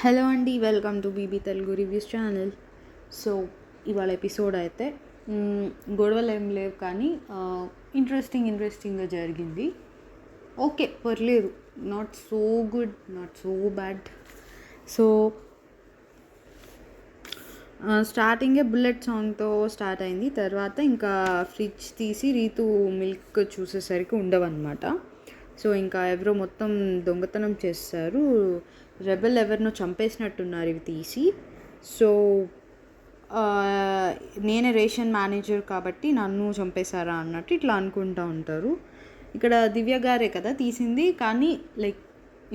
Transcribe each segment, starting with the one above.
Hello అండి, welcome to BB Telugu reviews channel. So ఇవాళ episode అయితే గొడవలు ఏం లేవు, కానీ ఇంట్రెస్టింగ్గా జరిగింది. ఓకే, పర్లేదు, not so good, not so bad. So స్టార్టింగే బుల్లెట్ సాంగ్తో స్టార్ట్ అయింది. తర్వాత ఇంకా ఫ్రిడ్జ్ తీసి రీతు మిల్క్ చూసేసరికి ఉండవన్నమాట. సో ఇంకా ఎవరో మొత్తం దొంగతనం చేస్తారు, రెబెల్ ఎవరినో చంపేసినట్టున్నారు ఇవి తీసి. సో నేనే రేషన్ మేనేజర్ కాబట్టి నన్ను చంపేశారా అన్నట్టు ఇట్లా అనుకుంటూ ఉంటారు. ఇక్కడ దివ్య గారే కదా తీసింది, కానీ లైక్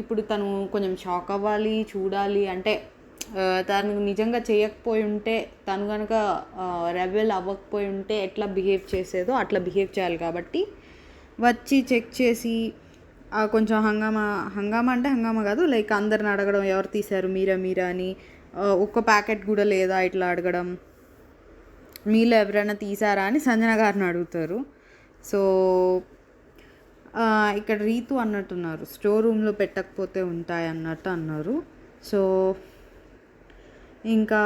ఇప్పుడు తను కొంచెం షాక్ అవ్వాలి, చూడాలి. అంటే తను నిజంగా చేయకపోయి ఉంటే, తను కనుక రెబెల్ అవ్వకపోయి ఉంటే ఎట్లా బిహేవ్ చేసేదో అట్లా బిహేవ్ చేయాలి. కాబట్టి వచ్చి చెక్ చేసి కొంచెం హంగామా అంటే హంగామా కాదు, లైక్ అందరిని అడగడం, ఎవరు తీశారు, మీరా అని. ఒక్క ప్యాకెట్ కూడా లేదా ఇట్లా అడగడం, మీలో ఎవరైనా తీసారా అని సంజన గారిని అడుగుతారు. సో ఇక్కడ రీతు అన్నట్టున్నారు, స్టోర్ రూమ్లో పెట్టకపోతే ఉంటాయి అన్నట్టు అన్నారు. సో ఇంకా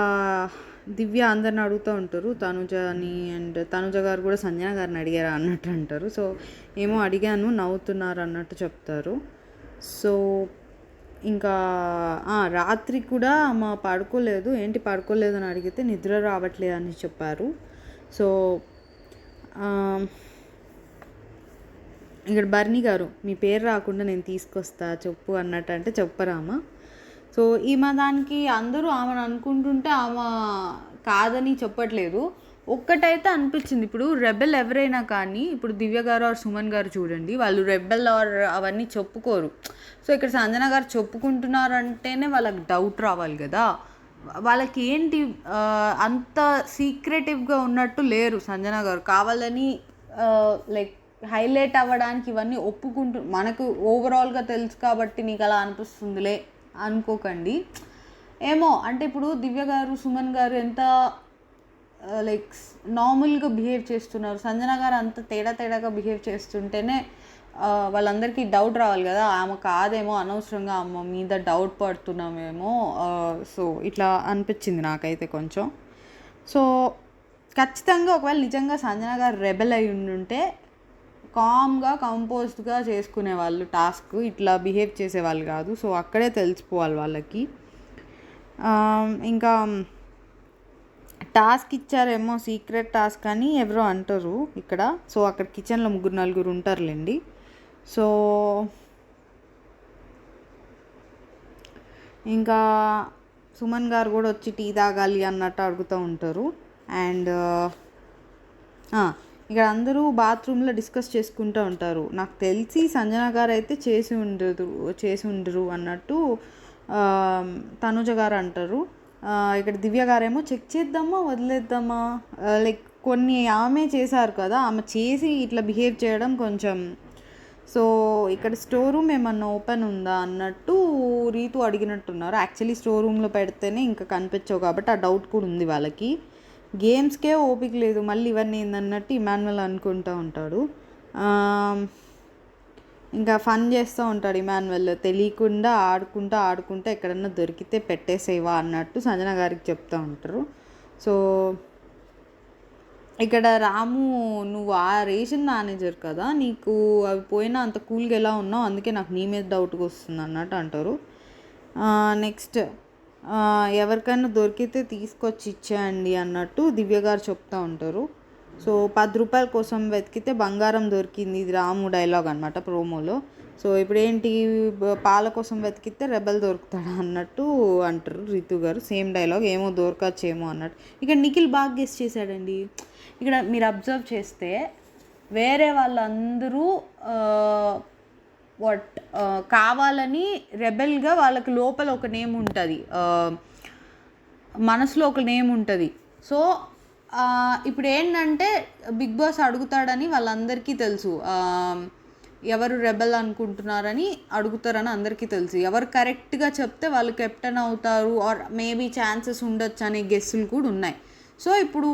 దివ్య అందరిని అడుగుతూ ఉంటారు, తనుజని. అండ్ తనుజ గారు కూడా సంజన గారిని అడిగారా అన్నట్టు అంటారు. సో ఏమో అడిగాను, నవ్వుతున్నారు అన్నట్టు చెప్తారు. సో ఇంకా రాత్రి కూడా అమ్మ పడుకోలేదు, ఏంటి పడుకోలేదు అని అడిగితే నిద్ర రావట్లేదు అని చెప్పారు. సో ఇక్కడ బర్నీ గారు, మీ పేరు రాకుండా నేను తీసుకొస్తా చెప్పు అన్నట్టు అంటే చెప్పరామా. సో ఈమె దానికి అందరూ ఆమెను అనుకుంటుంటే ఆమె కాదని చెప్పట్లేదు. ఒక్కటైతే అనిపించింది, ఇప్పుడు రెబెల్ ఎవరైనా కానీ, ఇప్పుడు దివ్య గారు ఆర్ సుమన్ గారు చూడండి, వాళ్ళు రెబెల్ ఆర్ అవన్నీ చెప్పుకోరు. సో ఇక్కడ సంజన గారు చెప్పుకుంటున్నారంటేనే వాళ్ళకి డౌట్ రావాలి కదా. వాళ్ళకి ఏంటి అంత సీక్రెటివ్గా ఉన్నట్టు లేరు సంజన గారు, కావాలని లైక్ హైలైట్ అవ్వడానికి ఇవన్నీ మనకు ఓవరాల్గా తెలుసు కాబట్టి నీకు అలా అనిపిస్తుందిలే అనుకోకండి. ఏమో అంటే ఇప్పుడు దివ్య గారు సుమన్ గారు ఎంత లైక్ నార్మల్గా బిహేవ్ చేస్తున్నారు, సంజన గారు అంత తేడాగా బిహేవ్ చేస్తుంటేనే వాళ్ళందరికీ డౌట్ రావాలి కదా, ఆమె కాదేమో, అనవసరంగా అమ్మ మీద డౌట్ పడుతున్నామేమో. సో ఇట్లా అనిపించింది నాకైతే కొంచెం. సో ఖచ్చితంగా ఒకవేళ నిజంగా సంజన గారు రెబెల్ అయి ఉండుంటే కామ్గా కంపోజ్డ్గా చేసుకునేవాళ్ళు టాస్క్, ఇట్లా బిహేవ్ చేసేవాళ్ళు కాదు. సో అక్కడే తెలిసిపోవాలి వాళ్ళకి. ఇంకా టాస్క్ ఇచ్చారేమో, సీక్రెట్ టాస్క్ అని ఎవరో అంటారు ఇక్కడ. సో అక్కడ కిచెన్లో 3-4 ఉంటారులేండి. సో ఇంకా సుమన్ గారు కూడా వచ్చి టీ తాగాలి అన్నట్టు అడుగుతూ ఉంటారు. అండ్ ఇక్కడ అందరూ బాత్రూంలో డిస్కస్ చేసుకుంటూ ఉంటారు. నాకు తెలిసి సంజన గారు అయితే చేసి ఉండరు అన్నట్టు తనుజ గారు అంటారు. ఇక్కడ దివ్య గారేమో చెక్ చేద్దామా వదిలేద్దామా, లైక్ కొన్ని ఆమె చేశారు కదా, ఆమె చేసి ఇట్లా బిహేవ్ చేయడం కొంచెం. సో ఇక్కడ స్టోర్ రూమ్ ఏమన్నా ఓపెన్ ఉందా అన్నట్టు రీతు అడిగినట్టున్నారు. యాక్చువల్లీ స్టోర్ రూమ్లో పెడితేనే ఇంకా కనిపించవు కాబట్టి ఆ డౌట్ కూడా ఉంది వాళ్ళకి. గేమ్స్కే ఓపిక లేదు, మళ్ళీ ఇవన్నీ ఏందన్నట్టు ఇమాన్యువల్ అనుకుంటూ ఉంటాడు. ఇంకా ఫన్ చేస్తూ ఉంటాడు ఇమాన్యువల్, తెలియకుండా ఆడుకుంటూ ఎక్కడన్నా దొరికితే పెట్టేసేవా అన్నట్టు సంజన గారికి చెప్తూ ఉంటారు. సో ఇక్కడ రాము, నువ్వు ఆ రేషన్ మేనేజర్ కదా, నీకు అవి పోయినా అంత కూల్గా ఎలా ఉన్నావు, అందుకే నాకు నీ మీద డౌట్గా వస్తుంది అన్నట్టు అంటారు. నెక్స్ట్ ఎవరికైనా దొరికితే తీసుకొచ్చి ఇచ్చేయండి అన్నట్టు దివ్య గారు చెప్తూ ఉంటారు. సో 10 రూపాయల కోసం వెతికితే బంగారం దొరికింది, ఇది రాము డైలాగ్ అనమాట ప్రోమోలో. సో ఇప్పుడు ఏంటి, పాల కోసం వెతికితే రెబెల్ దొరుకుతాడా అన్నట్టు అంటారు రితు గారు, సేమ్ డైలాగ్, ఏమో దొరకచ్చేమో అన్నట్టు. ఇక్కడ నిఖిల్ బాగా గెస్ చేశాడండి. ఇక్కడ మీరు అబ్జర్వ్ చేస్తే వేరే వాళ్ళందరూ కావాలని రెబెల్గా వాళ్ళకి లోపల ఒక నేమ్ ఉంటుంది, మనసులో ఒక నేమ్ ఉంటుంది. సో ఇప్పుడు ఏంటంటే బిగ్ బాస్ అడుగుతాడని వాళ్ళందరికీ తెలుసు, ఎవరు రెబెల్ అనుకుంటున్నారని అడుగుతారని అందరికీ తెలుసు. ఎవరు కరెక్ట్గా చెప్తే వాళ్ళు కెప్టెన్ అవుతారు ఆర్ మేబీ ఛాన్సెస్ ఉండొచ్చు అనే గెస్సులు కూడా ఉన్నాయి. సో ఇప్పుడు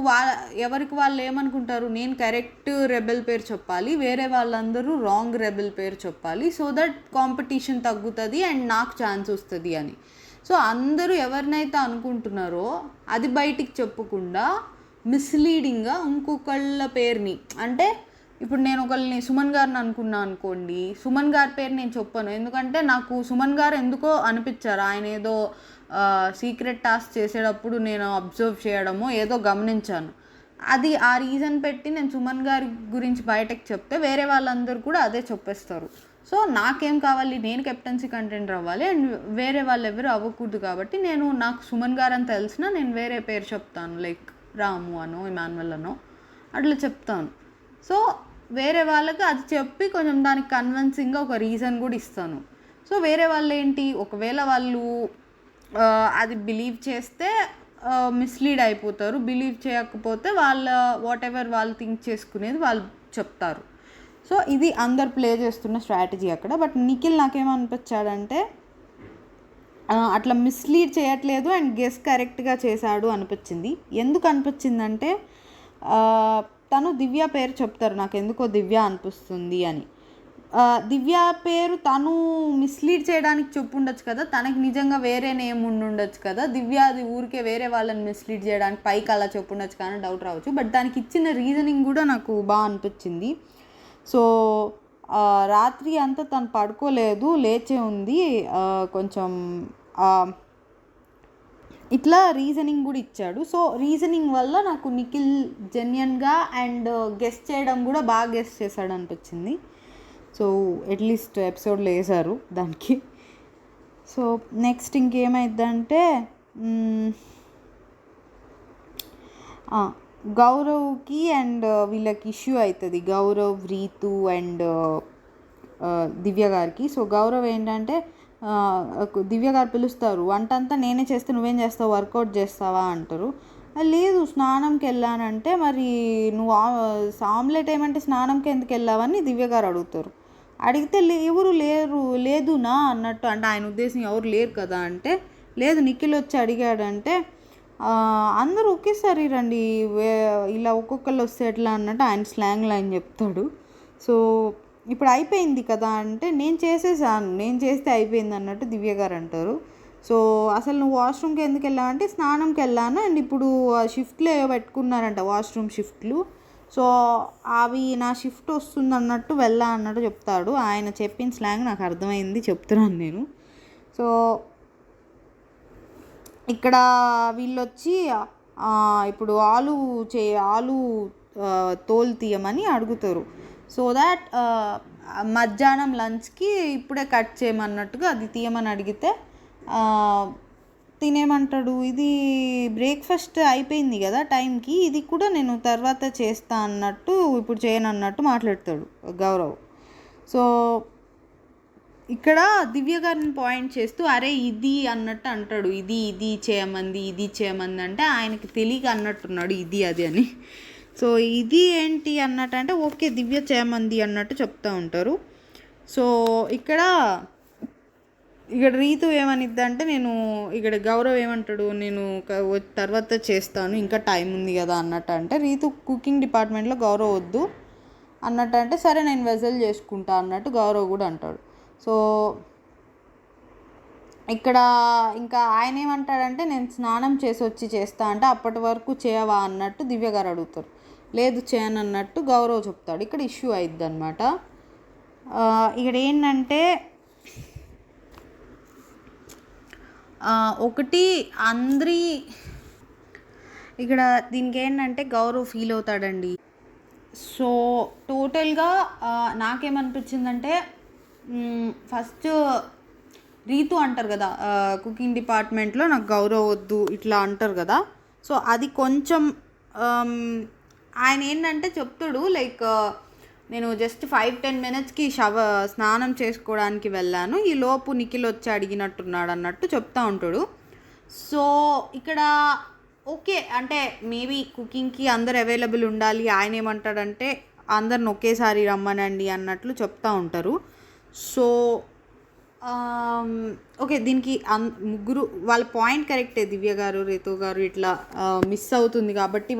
ఎవరికి వాళ్ళు ఏమనుకుంటారు, నేను కరెక్ట్ రెబెల్ పేరు చెప్పాలి, వేరే వాళ్ళందరూ రాంగ్ రెబెల్ పేరు చెప్పాలి, సో దట్ కాంపిటీషన్ తగ్గుతుంది అండ్ నాకు ఛాన్స్ వస్తుంది అని. సో అందరూ ఎవరినైతే అనుకుంటున్నారో అది బయటికి చెప్పకుండా మిస్లీడింగ్గా ఇంకొకళ్ళ పేరుని, అంటే ఇప్పుడు నేను ఒకళ్ళని సుమన్ గారిని అనుకున్నా అనుకోండి, సుమన్ గారి పేరు నేను చెప్పను, ఎందుకంటే నాకు సుమన్ గారు ఎందుకో అనిపించారు. ఆయన ఏదో సీక్రెట్ టాస్క్ చేసేటప్పుడు నేను అబ్జర్వ్ చేయడమో ఏదో గమనించాను. అది ఆ రీజన్ పెట్టి నేను సుమన్ గారి గురించి బయటకు చెప్తే వేరే వాళ్ళందరూ కూడా అదే చెప్పేస్తారు. సో నాకేం కావాలి, నేను కెప్టెన్సీ కంటెండర్ అవ్వాలి అండ్ వేరే వాళ్ళు ఎవరు అవ్వకూడదు. కాబట్టి నాకు సుమన్ గారు అని తెలిసినా నేను వేరే పేరు చెప్తాను, లైక్ రాము అనో ఇమాన్యువల్ అనో అట్లా చెప్తాను. సో వేరే వాళ్ళకి అది చెప్పి కొంచెం దానికి కన్విన్సింగ్గా ఒక రీజన్ కూడా ఇస్తాను. సో వేరే వాళ్ళు ఏంటి, ఒకవేళ వాళ్ళు అది బిలీవ్ చేస్తే మిస్లీడ్ అయిపోతారు, బిలీవ్ చేయకపోతే వాళ్ళ వాట్ ఎవర్ వాళ్ళు థింక్ చేసుకునేది వాళ్ళు చెప్తారు. సో ఇది అందరు ప్లే చేస్తున్న స్ట్రాటజీ అక్కడ. బట్ నిఖిల్ నాకేమనిపించాడంటే అట్లా మిస్లీడ్ చేయట్లేదు అండ్ గెస్ కరెక్ట్గా చేశాడు అనిపించింది. ఎందుకు అనిపించిందంటే తను దివ్య పేరు చెప్తారు, నాకు ఎందుకో దివ్య అనిపిస్తుంది అని. దివ్య పేరు తను మిస్లీడ్ చేయడానికి చెప్పుండొచ్చు కదా, తనకి నిజంగా వేరే నేమ్ ఉండుండొచ్చు కదా. దివ్య అది ఊరికే వేరే వాళ్ళని మిస్లీడ్ చేయడానికి పైకి అలా చెప్పుండొచ్చు కానీ డౌట్ రావచ్చు. బట్ దానికి ఇచ్చిన రీజనింగ్ కూడా నాకు బాగా అనిపించింది. సో రాత్రి అంతా తను పడుకోలేదు, లేచే ఉంది. కొంచెం ఇట్లా రీజనింగ్ కూడా ఇచ్చాడు. సో రీజనింగ్ వల్ల నాకు నిఖిల్ జెన్యున్గా అండ్ గెస్ చేయడం కూడా బాగా గెస్ చేశాడు అనిపించింది. సో అట్లీస్ట్ ఎపిసోడ్లో వేశారు దానికి. సో నెక్స్ట్ ఇంకేమైందంటే గౌరవ్కి అండ్ వీళ్ళకి ఇష్యూ అవుతుంది, గౌరవ్, రీతు అండ్ దివ్య గారికి. సో గౌరవ్ ఏంటంటే దివ్య గారు పిలుస్తారు, వంట అంతా నేనే చేస్తే నువ్వేం చేస్తావు, వర్కౌట్ చేస్తావా అంటారు. లేదు స్నానంకి వెళ్ళానంటే, మరి నువ్వు ఆమ్లెట్ ఏమంటే స్నానంకి ఎందుకు వెళ్ళావని దివ్య గారు అడుగుతారు. అడిగితే ఎవరు లేదునా అన్నట్టు, అంటే ఆయన ఉద్దేశం ఎవరు లేరు కదా అంటే, లేదు నిఖిల్ వచ్చి అడిగాడంటే అందరూ ఒకేసారి రండి, ఇలా ఒక్కొక్కళ్ళు వస్తే ఎట్లా అన్నట్టు ఆయన స్లాంగ్ లైన్ చెప్తాడు. సో ఇప్పుడు అయిపోయింది కదా అంటే, నేను చేస్తే అయిపోయింది అన్నట్టు దివ్య గారు అంటారు. సో అసలు నువ్వు వాష్రూమ్కి ఎందుకు వెళ్ళావంటే, స్నానంకి వెళ్ళాను అండ్ ఇప్పుడు షిఫ్ట్లు పెట్టుకున్నారంట, వాష్రూమ్ షిఫ్ట్లు. సో అవి నా షిఫ్ట్ వస్తుంది అన్నట్టు వెళ్ళా అన్నట్టు చెప్తాడు. ఆయన చెప్పిన స్లాంగ్ నాకు అర్థమైంది, చెప్తున్నాను నేను. సో ఇక్కడ వీళ్ళొచ్చి ఇప్పుడు ఆలు తోలు తీయమని అడుగుతారు. సో దాట్ మధ్యాహ్నం లంచ్కి ఇప్పుడే కట్ చేయమన్నట్టుగా అది తీయమని అడిగితే తినేమంటాడు, ఇది బ్రేక్ఫాస్ట్ అయిపోయింది కదా టైంకి, ఇది కూడా నేను తర్వాత చేస్తా అన్నట్టు, ఇప్పుడు చేయను అన్నట్టు మాట్లాడతాడు గౌరవ్. సో ఇక్కడ దివ్య గారిని పాయింట్ చేస్తూ అరే ఇది అన్నట్టు అంటాడు, ఇది చేయమంది అంటే ఆయనకి తెలియక అన్నట్టున్నాడు ఇది అది అని. సో ఇది ఏంటి అన్నట్టు అంటే ఓకే దివ్య చేయమంది అన్నట్టు చెప్తూ ఉంటారు. సో ఇక్కడ రీతు ఏమనిద్ది అంటే, ఇక్కడ గౌరవ్ ఏమంటాడు, నేను తర్వాత చేస్తాను ఇంకా టైం ఉంది కదా అన్నట్టు అంటే, రీతు కుకింగ్ డిపార్ట్మెంట్లో గౌరవ్ వద్దు అన్నట్టు అంటే, సరే నేను వెజల్ చేసుకుంటా అన్నట్టు గౌరవ్ కూడా అంటాడు. సో ఇక్కడ ఇంకా ఆయన ఏమంటాడంటే, నేను స్నానం చేసి వచ్చి చేస్తా అంటే, అప్పటి వరకు చేయవా అన్నట్టు దివ్య గారు అడుగుతారు. లేదు చేయను అన్నట్టు గౌరవ్ చెప్తాడు. ఇక్కడ ఇష్యూ అయిద్ది అనమాట. ఇక్కడ ఏంటంటే ఒకటి ఇక్కడ దీనికి ఏంటంటే గౌరవ్ ఫీల్ అవుతాడండి. సో టోటల్గా నాకేమనిపించిందంటే, ఫస్ట్ రీతు అంటారు కదా కుకింగ్ డిపార్ట్మెంట్లో నాకు గౌరవ్ వద్దు ఇట్లా అంటారు కదా. సో అది కొంచెం ఆయన ఏంటంటే చెప్తాడు, లైక్ నేను జస్ట్ 5-10 మినిట్స్కి స్నానం చేసుకోవడానికి వెళ్ళాను, ఈ లోపు నిఖిల్ వచ్చి అడిగినట్టున్నాడు అన్నట్టు చెప్తా ఉంటాడు. సో ఇక్కడ ఓకే అంటే మేబీ కుకింగ్కి అందరు అవైలబుల్ ఉండాలి, ఆయన ఏమంటాడంటే అందరిని ఒకేసారి రమ్మనండి అన్నట్లు చెప్తూ ఉంటారు. So okay. దీనికి ముగ్గురు వాళ్ళ పాయింట్ కరెక్టే. దివ్య గారు, రితు గారు ఇట్లా మిస్ అవుతుంది కాబట్టి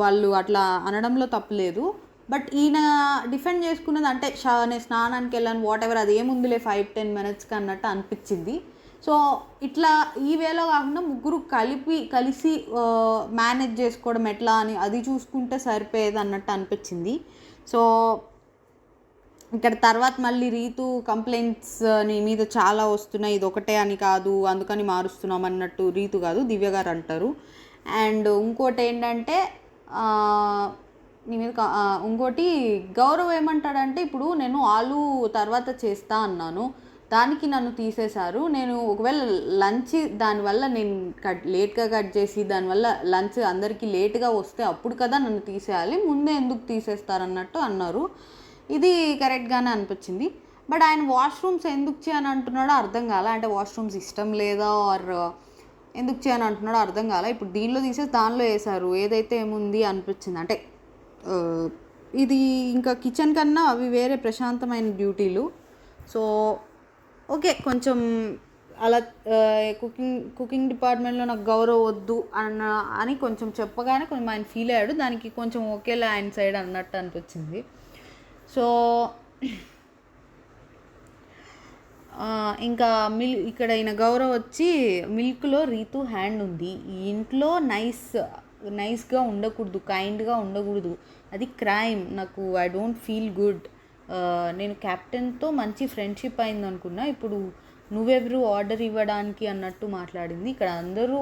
వాళ్ళు అట్లా అనడంలో తప్పులేదు. బట్ ఈయన డిఫెండ్ చేసుకున్నది అంటే నేను స్నానానికి వెళ్ళాను వాటెవర్ అది ఏముందిలే 5-10 మినిట్స్కి అన్నట్టు అనిపించింది. సో ఇట్లా ఈ వేలో కాకుండా ముగ్గురు కలిసి మేనేజ్ చేసుకోవడం ఎట్లా అని అది చూసుకుంటే సరిపోయేది అన్నట్టు అనిపించింది. సో ఇక్కడ తర్వాత మళ్ళీ రీతు కంప్లైంట్స్ నీ మీద చాలా వస్తున్నాయి, ఇది ఒకటే అని కాదు అందుకని మారుస్తున్నాం అన్నట్టు రీతు కాదు దివ్య గారు అంటారు. అండ్ ఇంకోటి ఏంటంటే నీ మీద ఇంకోటి గౌరవ్ ఏమంటాడంటే, ఇప్పుడు నేను ఆలు తర్వాత చేస్తా అన్నాను, దానికి నన్ను తీసేశారు, నేను ఒకవేళ లంచ్ దానివల్ల నేను లేట్గా కట్ చేసి దానివల్ల లంచ్ అందరికీ లేట్గా వస్తే అప్పుడు కదా నన్ను తీసేయాలి, ముందే ఎందుకు తీసేస్తారన్నట్టు అన్నారు. ఇది కరెక్ట్గానే అనిపించింది. బట్ ఆయన వాష్రూమ్స్ ఎందుకు చేయని అంటున్నాడో అర్థం కాలే. అంటే వాష్రూమ్స్ ఇష్టం లేదా ఆర్ ఎందుకు చేయని అంటున్నాడో అర్థం కాలే. ఇప్పుడు దీనిలో తీసేసి దానిలో వేశారు, ఏదైతే ఏముంది అనిపించింది. అంటే ఇది ఇంకా కిచెన్ కన్నా అవి వేరే ప్రశాంతమైన డ్యూటీలు. సో ఓకే, కొంచెం అలా కుకింగ్ డిపార్ట్మెంట్లో నాకు గౌరవం వద్దు అని కొంచెం చెప్పగానే కొంచెం ఆయన ఫీల్ అయ్యాడు. దానికి కొంచెం ఓకేలే ఆయన సైడ్ అన్నట్టు అనిపించింది. సో ఇంకా ఇక్కడ ఈయన గౌరవ్ వచ్చి మిల్క్లో రీతు హ్యాండ్ ఉంది, ఈ ఇంట్లో నైస్గా ఉండకూడదు, కైండ్గా ఉండకూడదు, అది క్రైమ్, నాకు ఐ డోంట్ ఫీల్ గుడ్, నేను కెప్టెన్తో మంచి ఫ్రెండ్షిప్ అయింది అనుకున్నా, ఇప్పుడు నువ్వెవరు ఆర్డర్ ఇవ్వడానికి అన్నట్టు మాట్లాడింది. ఇక్కడ అందరూ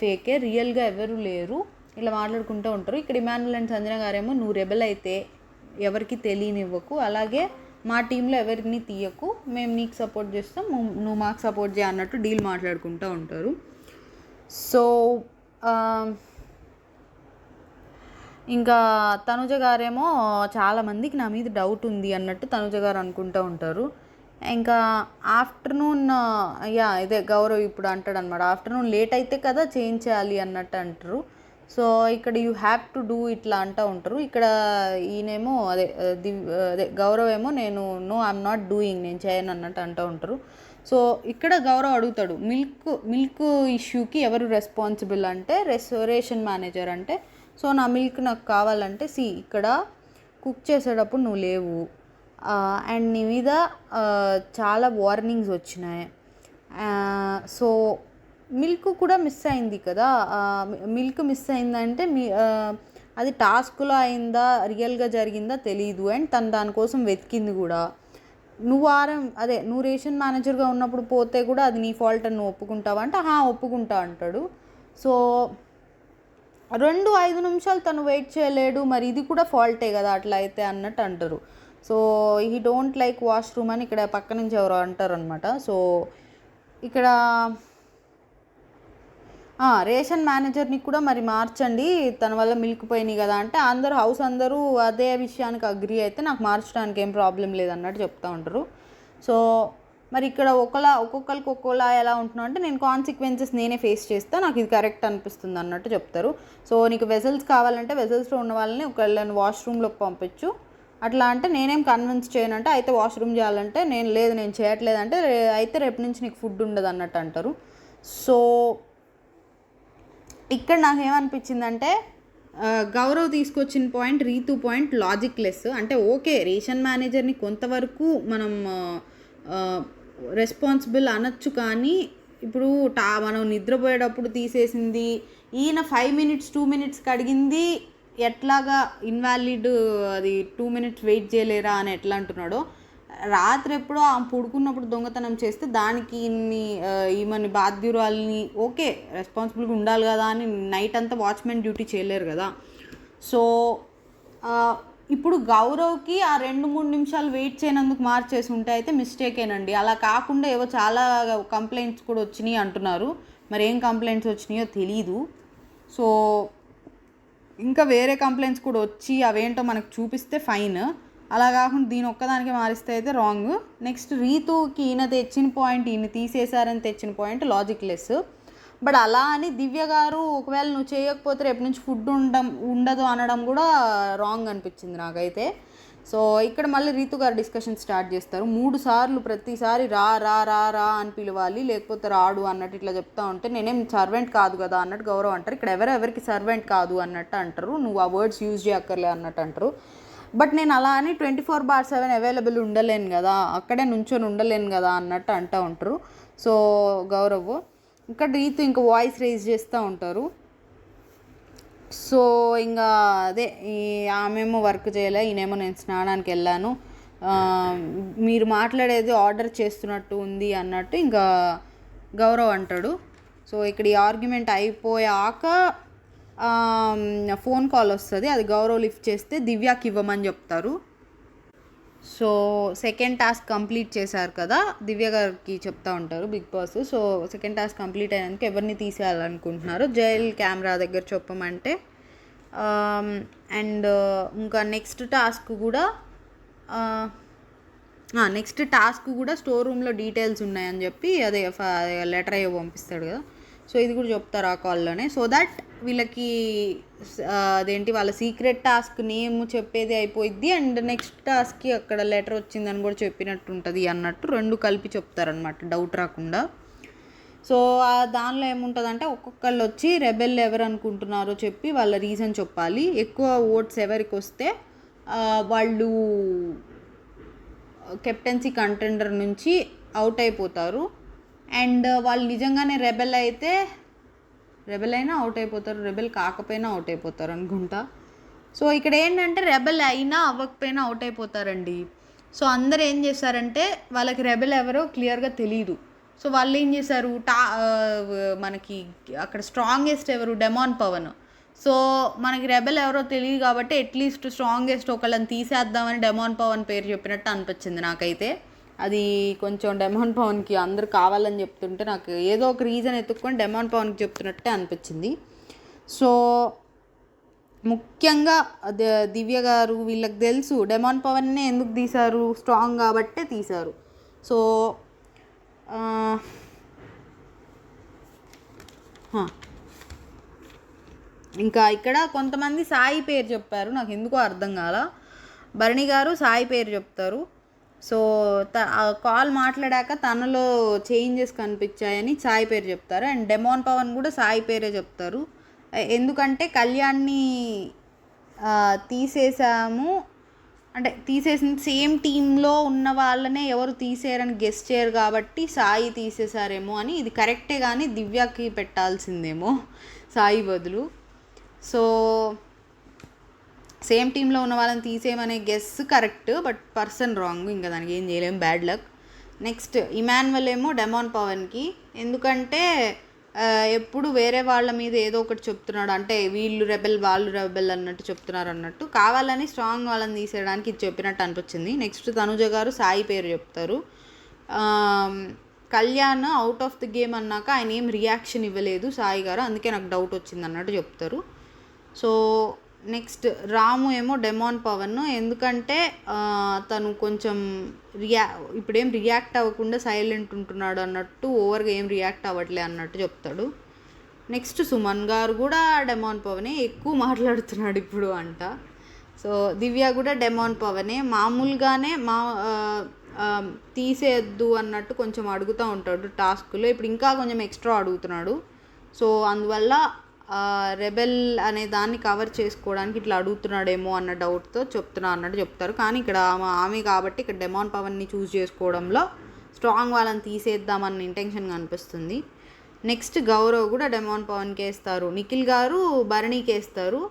ఫేకే, రియల్గా ఎవరు లేరు, ఇలా మాట్లాడుకుంటూ ఉంటారు. ఇక్కడ ఇమాన్యుల్ అండ్ సంజన గారేమో నువ్వు రెబెల్ అయితే ఎవరికి తెలియనివ్వకు, అలాగే మా టీంలో ఎవరిని తీయకు, మేము నీకు సపోర్ట్ చేస్తాం, నువ్వు మాకు సపోర్ట్ చేయ అన్నట్టు డీల్ మాట్లాడుకుంటూ ఉంటారు. సో ఇంకా తనుజ గారేమో చాలామందికి నా మీద డౌట్ ఉంది అన్నట్టు తనుజ గారు అనుకుంటూ ఉంటారు. ఇంకా ఆఫ్టర్నూన్ ఇదే గౌరవ్ ఇప్పుడు అంటాడు అనమాట, ఆఫ్టర్నూన్ లేట్ అయితే కదా చేయించాలి అన్నట్టు అంటారు. సో ఇక్కడ యూ హ్యావ్ టు డూ ఇట్లా అంటూ ఉంటారు. ఇక్కడ ఈయనేమో అదే గౌరవ్ ఏమో నో ఐఎమ్ నాట్ డూయింగ్, నేను చేయను అన్నట్టు అంటూ ఉంటారు. సో ఇక్కడ గౌరవ్ అడుగుతాడు మిల్క్ ఇష్యూకి ఎవరు రెస్పాన్సిబుల్ అంటే రేషన్ మేనేజర్ అంటే, సో నా మిల్క్ నాకు కావాలంటే ఇక్కడ కుక్ చేసేటప్పుడు నువ్వు లేవు అండ్ నీ మీద చాలా వార్నింగ్స్ వచ్చినాయి, సో మిల్క్ కూడా మిస్ అయింది కదా, మిల్క్ మిస్ అయిందంటే అది టాస్క్లో అయిందా రియల్గా జరిగిందా తెలీదు, అండ్ తను దానికోసం వెతికింది కూడా, నువ్వు రేషన్ మేనేజర్గా ఉన్నప్పుడు పోతే కూడా అది నీ ఫాల్ట్ అని నువ్వు ఒప్పుకుంటావా అంటే ఒప్పుకుంటా అంటాడు. సో 2-5 నిమిషాలు తను వెయిట్ చేయలేడు, మరి ఇది కూడా ఫాల్టే కదా అట్లా అయితే అన్నట్టు అంటారు. So he don't like washroom అని ఇక్కడ పక్క నుంచి ఎవరో అంటారు అనమాట. సో ఇక్కడ రేషన్ మేనేజర్ని కూడా మరి మార్చండి, తన వల్ల మిల్క్ పోయినాయి కదా అంటే హౌస్ అందరూ అదే విషయానికి అగ్రీ అయితే నాకు మార్చడానికి ఏం ప్రాబ్లం లేదన్నట్టు చెప్తూ ఉంటారు. సో మరి ఇక్కడ ఒక్కొక్కరికి ఒక్కోలా ఎలా ఉంటున్నావు అంటే నేను కాన్సిక్వెన్సెస్ నేనే ఫేస్ చేస్తాను, నాకు ఇది కరెక్ట్ అనిపిస్తుంది అన్నట్టు చెప్తారు. సో నీకు వెజల్స్ కావాలంటే వెజల్స్లో ఉన్న వాళ్ళని ఒకళ్ళని వాష్రూమ్లోకి పంపించు, అట్లా అంటే నేనేం కన్విన్స్ చేయనంటే అయితే వాష్రూమ్ చేయాలంటే నేను చేయట్లేదంటే అయితే రేపు నుంచి నీకు ఫుడ్ ఉండదు అన్నట్టు అంటారు. సో ఇక్కడ నాకేమనిపించిందంటే గౌరవ్ తీసుకొచ్చిన point Rithu point logic less. అంటే ఓకే రేషన్ మేనేజర్ని కొంతవరకు మనం రెస్పాన్సిబుల్ అనొచ్చు, కానీ ఇప్పుడు మనం నిద్రపోయేటప్పుడు తీసేసింది, ఈయన 5 మినిట్స్ 2 మినిట్స్కి అడిగింది ఎట్లాగా ఇన్వాలిడ్, అది 2 మినిట్స్ వెయిట్ చేయలేరా అని ఎట్లా అంటున్నాడో, రాత్రి ఎప్పుడో పడుకున్నప్పుడు దొంగతనం చేస్తే దానికి ఈమెని బాధ్యురాలని ఓకే రెస్పాన్సిబుల్గా ఉండాలి కదా అని నైట్ అంతా వాచ్మెన్ డ్యూటీ చేయలేరు కదా. సో ఇప్పుడు గౌరవ్కి 2-3 నిమిషాలు వెయిట్ చేయనందుకు మార్చేసి ఉంటే అయితే మిస్టేకేనండి. అలా కాకుండా ఏవో చాలా కంప్లైంట్స్ కూడా వచ్చినాయి అంటున్నారు, మరి ఏం కంప్లైంట్స్ వచ్చినాయో తెలీదు. సో ఇంకా వేరే కంప్లైంట్స్ కూడా వచ్చి అవేంటో మనకు చూపిస్తే ఫైన్, అలా కాకుండా దీని ఒక్కదానికి మారిస్తే అయితే రాంగ్. నెక్స్ట్ రీతుకి ఈయన తీసేశారని తెచ్చిన పాయింట్ లాజిక్ లెస్. బట్ అలా అని దివ్య గారు ఒకవేళ నువ్వు చేయకపోతే రేపు నుంచి ఫుడ్ ఉండదు అనడం కూడా రాంగ్ అనిపించింది నాకైతే. సో ఇక్కడ మళ్ళీ రీతు గారు డిస్కషన్ స్టార్ట్ చేస్తారు. 3 సార్లు ప్రతిసారి రా రా రా రా అని పిలవాలి, లేకపోతే రాడు అన్నట్టు ఇట్లా చెప్తా ఉంటే నేనేం సర్వెంట్ కాదు కదా అన్నట్టు గౌరవ్ అంటారు. ఇక్కడ ఎవరికి సర్వెంట్ కాదు అన్నట్టు అంటారు, నువ్వు ఆ వర్డ్స్ యూజ్ చేయక్కర్లే అన్నట్టు అంటారు. బట్ నేను అలా అని 24/7 అవైలబుల్ ఉండలేను కదా, అక్కడే నుంచొని ఉండలేను కదా అన్నట్టు అంటూ ఉంటారు. సో గౌరవ్ ఇక్కడ రీతు ఇంకా వాయిస్ రేజ్ చేస్తూ ఉంటారు. సో ఇంకా అదే ఆమెమో వర్క్ చేయలే, ఈయనేమో నేను స్నానానికి వెళ్ళాను, మీరు మాట్లాడేది ఆర్డర్ చేస్తున్నట్టు ఉంది అన్నట్టు ఇంకా గౌరవ్ అంటాడు. సో ఇక్కడ ఈ ఆర్గ్యుమెంట్ అయిపోయాక ఫోన్ కాల్ వస్తుంది, అది గౌరవ్ లిఫ్ట్ చేస్తే దివ్యాకి ఇవ్వమని చెప్తారు. సో సెకండ్ టాస్క్ కంప్లీట్ చేశారు కదా, దివ్య గారికి చెప్తా ఉంటారు Bigg Boss. So second task complete అయినాక ఎవరిని తీసేయాలనుకుంటున్నారు, జైల్ కెమెరా దగ్గర చెప్పమంటే. అండ్ ఇంకా నెక్స్ట్ టాస్క్ కూడా స్టోర్ రూమ్లో డీటెయిల్స్ ఉన్నాయని చెప్పి అదే లెటర్ అయ్యో పంపిస్తాడు కదా. సో ఇది కూడా చెప్తారు ఆ కాల్లోనే. సో దట్ వీళ్ళకి అదేంటి వాళ్ళ సీక్రెట్ టాస్క్ నేమ్ చెప్పేది అయిపోయిద్ది, అండ్ నెక్స్ట్ టాస్క్కి అక్కడ లెటర్ వచ్చిందని కూడా చెప్పినట్టు ఉంటుంది అన్నట్టు 2 కలిపి చెప్తారనమాట, డౌట్ రాకుండా. సో దానిలో ఏముంటుందంటే ఒక్కొక్కళ్ళు వచ్చి రెబెల్ ఎవరు అనుకుంటున్నారో చెప్పి వాళ్ళ రీజన్ చెప్పాలి. ఎక్కువ ఓట్స్ ఎవరికి వస్తే వాళ్ళు కెప్టెన్సీ కంటెండర్ నుంచి అవుట్ అయిపోతారు. అండ్ వాళ్ళు నిజంగానే రెబెల్ అయినా అవుట్ అయిపోతారు, రెబెల్ కాకపోయినా అవుట్ అయిపోతారు అనుకుంటా. సో ఇక్కడ ఏంటంటే రెబెల్ అయినా అవ్వకపోయినా అవుట్ అయిపోతారండి. సో అందరు ఏం చేశారంటే వాళ్ళకి రెబెల్ ఎవరో క్లియర్గా తెలియదు. సో వాళ్ళు ఏం చేశారు, మనకి అక్కడ స్ట్రాంగెస్ట్ ఎవరు, డెమాన్ పవన్. సో మనకి రెబెల్ ఎవరో తెలియదు కాబట్టి అట్లీస్ట్ స్ట్రాంగెస్ట్ ఒకళ్ళని తీసేద్దామని డెమాన్ పవన్ పేరు చెప్పినట్టు అనిపించింది నాకైతే. అది కొంచెం డెమాన్ పవన్కి అందరు కావాలని చెప్తుంటే నాకు ఏదో ఒక రీజన్ ఎత్తుక్కొని డెమాన్ పవన్కి చెప్తున్నట్టే అనిపించింది. సో ముఖ్యంగా దివ్య గారు వీళ్ళకి తెలుసు డెమాన్ పవన్నే ఎందుకు తీశారు, స్ట్రాంగ్ కాబట్టే తీశారు. సో ఇంకా ఇక్కడ కొంతమంది సాయి పేరు చెప్పారు, నాకు ఎందుకో అర్థం కాల. భరణి గారు సాయి పేరు చెప్తారు. సో కాల్ మాట్లాడాక తనలో చేంజెస్ కనిపించాయని సాయి పేరు చెప్తారు. అండ్ డెమాన్ పవన్ కూడా సాయి పేరే చెప్తారు. ఎందుకంటే కళ్యాణ్ని తీసేసాము అంటే తీసేసిన సేమ్ టీంలో ఉన్న వాళ్ళనే ఎవరు తీసేయరని గెస్ చేయరు కాబట్టి సాయి తీసేశారేమో అని. ఇది కరెక్టే కానీ దివ్యకి పెట్టాల్సిందేమో సాయి బదులు. సో సేమ్ టీంలో ఉన్న వాళ్ళని తీసేయమనే guess correct, but person wrong, ఇంకా దానికి ఏం చేయలేము, బ్యాడ్ లక్. నెక్స్ట్ ఇమాన్యువల్ ఏమో డెమాన్ పవన్కి, ఎందుకంటే ఎప్పుడు వేరే వాళ్ళ మీద ఏదో ఒకటి చెప్తున్నాడు, అంటే వీళ్ళు రెబెల్ వాళ్ళు రెబెల్ అన్నట్టు చెప్తున్నారు అన్నట్టు, కావాలని స్ట్రాంగ్ వాళ్ళని తీసేయడానికి ఇది చెప్పినట్టు అనిపించింది. నెక్స్ట్ తనుజ గారు సాయి పేరు చెప్తారు. Kalyan out of the game అన్నాక ఆయన ఏం రియాక్షన్ ఇవ్వలేదు సాయి గారు, అందుకే నాకు డౌట్ వచ్చింది అన్నట్టు చెప్తారు. సో నెక్స్ట్ రాము ఏమో డెమాన్ పవన్, ఎందుకంటే తను కొంచెం ఇప్పుడేం రియాక్ట్ అవ్వకుండా సైలెంట్ ఉంటున్నాడు అన్నట్టు, ఓవర్గా ఏం రియాక్ట్ అవ్వట్లే అన్నట్టు చెప్తాడు. నెక్స్ట్ సుమన్ గారు కూడా డెమాన్ పవనే, ఎక్కువ మాట్లాడుతున్నాడు ఇప్పుడు అంట. సో దివ్య కూడా డెమాన్ పవనే, మామూలుగానే తీసేయద్దు అన్నట్టు కొంచెం అడుగుతూ ఉంటాడు టాస్క్లో, ఇప్పుడు ఇంకా కొంచెం ఎక్స్ట్రా అడుగుతున్నాడు. సో అందువల్ల రెబెల్ అనే దాన్ని కవర్ చేసుకోవడానికి ఇట్లా అడుగుతున్నాడేమో అన్న డౌట్తో చెప్తున్నా అన్నట్టు చెప్తారు. కానీ ఇక్కడ ఆమె కాబట్టి ఇక్కడ డెమాన్ పవన్ని చూస్ చేసుకోవడంలో స్ట్రాంగ్ వాళ్ళని తీసేద్దామన్న ఇంటెన్షన్ కనిపిస్తుంది. నెక్స్ట్ గౌరవ్ కూడా డెమాన్ పవన్కి వేస్తారు, నిఖిల్ గారు భరణికి వేస్తారు.